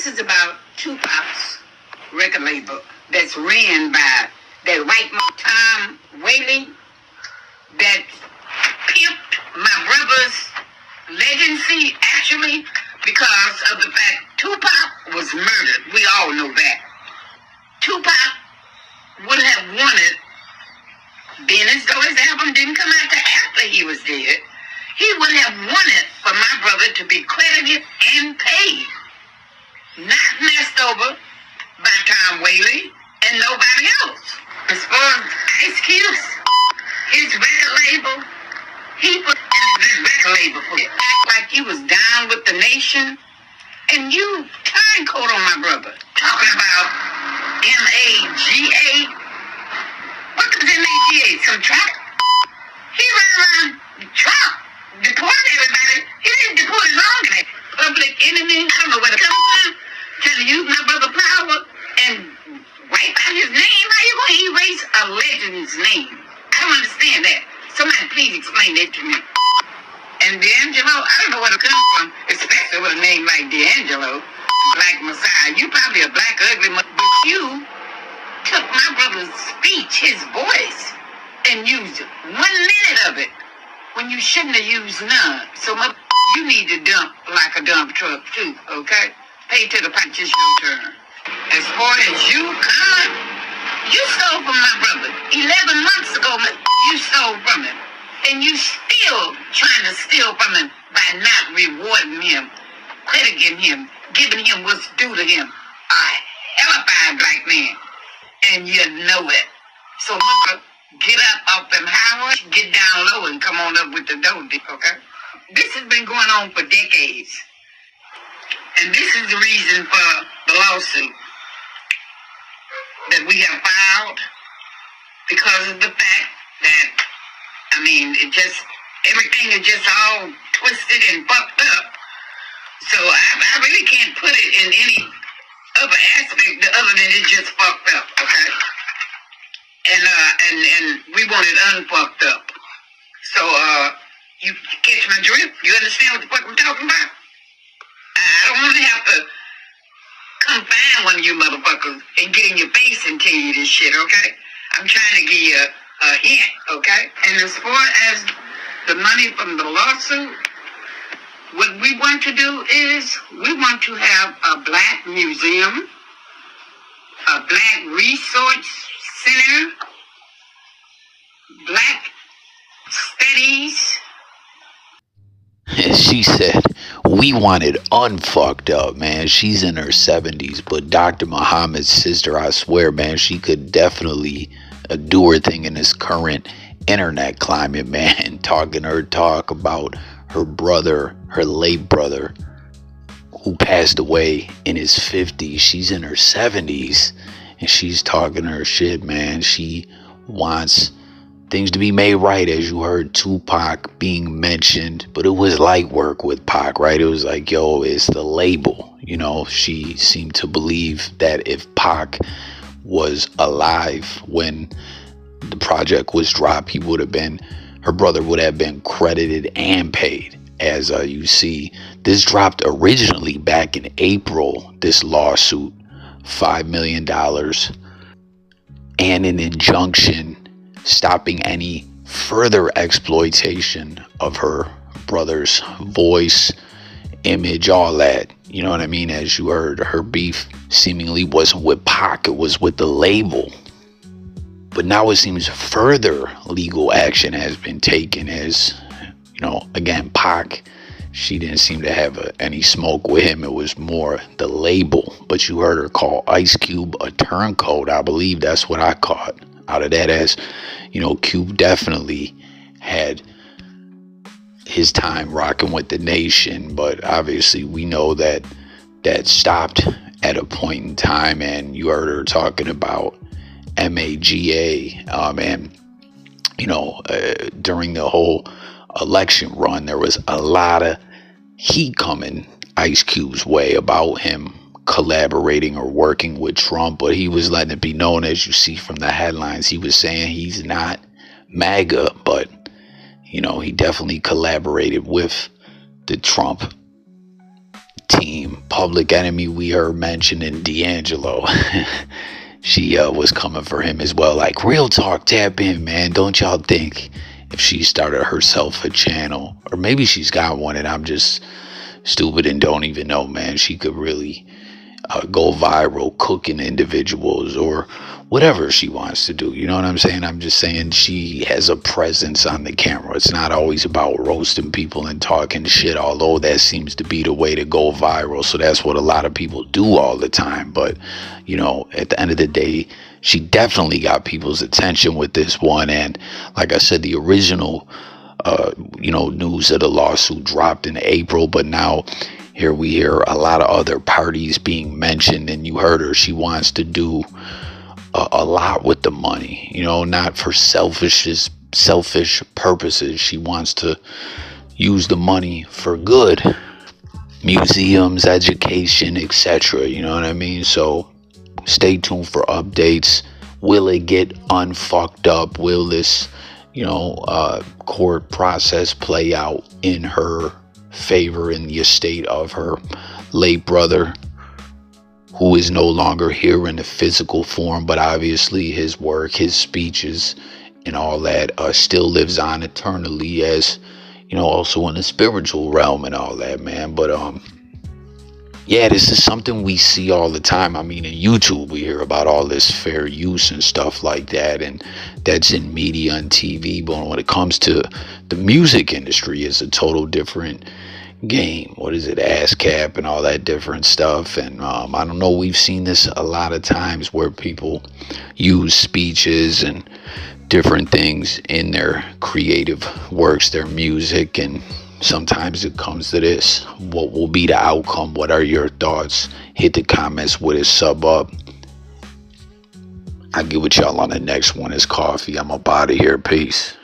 This is about Tupac's record label that's ran by that white Tom Whaley that pimped my brother's legacy, actually, because of the fact Tupac was murdered. We all know that. Tupac would have wanted, being as though his album didn't come out till after he was dead, he would have wanted for my brother to be credited and paid, not messed over by Tom Whaley and nobody else. As far as Ice Cube's, his record label, he put his record label for it. Act like you was down with the nation, and you turncoat on my brother, talking about M-A-G-A. What was M-A-G-A? Some truck? He ran around the truck, deported everybody. He didn't deport his own class. Public enemy, I don't know where to come from, trying to use my brother's power and wipe out his name. How you going to erase a legend's name? I don't understand that. Somebody please explain that to me. And D'Angelo, I don't know where to come from, especially with a name like D'Angelo, Black Messiah. You probably a black ugly, but you took my brother's speech, his voice, and used 1 minute of it when you shouldn't have used none. So you need to dump like a dump truck too, okay? Pay to the punch, it's your turn. As far as you come, you stole from my brother. 11 months ago, you stole from him. And you still trying to steal from him by not rewarding him, crediting him, giving him what's due to him. A hellified black man. And you know it. So, mother, get up off them highways, get down low and come on up with the dough, okay? This has been going on for decades. And this is the reason for the lawsuit that we have filed, because of the fact that, I mean, everything is just all twisted and fucked up. So I really can't put it in any other aspect other than it's just fucked up, okay? And we want it unfucked up. So, you catch my drift? You understand what the fuck I'm talking about? I don't want to have to come find one of you motherfuckers and get in your face and tell you this shit, okay? I'm trying to give you a hint, okay? And as far as the money from the lawsuit, what we want to do is we want to have a black museum, a black resource center, black studies. She said, we want it unfucked up, man. She's in her 70s, but Dr. Muhammad's sister, I swear, man, she could definitely do her thing in this current internet climate, man. Talking her talk about her brother, her late brother, who passed away in his 50s. She's in her 70s, and she's talking her shit, man. She wants things to be made right, as you heard Tupac being mentioned, but it was light work with Pac, right? It was like, yo, it's the label. You know, she seemed to believe that if Pac was alive when the project was dropped, her brother would have been credited and paid. As you see, this dropped originally back in April, this lawsuit, $5 million, and an injunction stopping any further exploitation of her brother's voice, image, all that. You know what I mean? As you heard, her beef seemingly wasn't with Pac, it was with the label. But now it seems further legal action has been taken, as, you know, again, Pac, she didn't seem to have any smoke with him. It was more the label. But you heard her call Ice Cube a turncoat. I believe that's what I caught out of that, as, you know, Cube definitely had his time rocking with the nation, but obviously we know that stopped at a point in time. And you heard her talking about MAGA, and, you know, during the whole election run, there was a lot of heat coming Ice Cube's way about him collaborating or working with Trump, but he was letting it be known, as you see from the headlines, he was saying he's not MAGA, but, you know, he definitely collaborated with the Trump team. Public Enemy, we heard mentioning D'Angelo. She was coming for him as well. Like, real talk, tap in, man. Don't y'all think if she started herself a channel, or maybe she's got one and I'm just stupid and don't even know, man, she could really go viral cooking individuals or whatever she wants to do. You know what I'm saying? I'm just saying she has a presence on the camera. It's not always about roasting people and talking shit, although that seems to be the way to go viral. So that's what a lot of people do all the time. But, you know, at the end of the day, she definitely got people's attention with this one. And like I said, the original news of the lawsuit dropped in April, but now here we hear a lot of other parties being mentioned, and you heard her. She wants to do a lot with the money, you know, not for selfish purposes. She wants to use the money for good, museums, education, etc. You know what I mean? So stay tuned for updates. Will it get unfucked up? Will this court process play out in her favor, in the estate of her late brother, who is no longer here in the physical form, but obviously his work, his speeches, and all that still lives on eternally, as also in the spiritual realm and all that, man. But yeah, this is something we see all the time. I mean, in YouTube, we hear about all this fair use and stuff like that, and that's in media and TV. But when it comes to the music industry, it's a total different game. What is it, ASCAP and all that different stuff. And I don't know, we've seen this a lot of times where people use speeches and different things in their creative works, their music, and sometimes it comes to this. What will be the outcome? What are your thoughts? Hit the comments with a sub up. I'll get with y'all on the next one. It's coffee. I'm up out of here. Peace.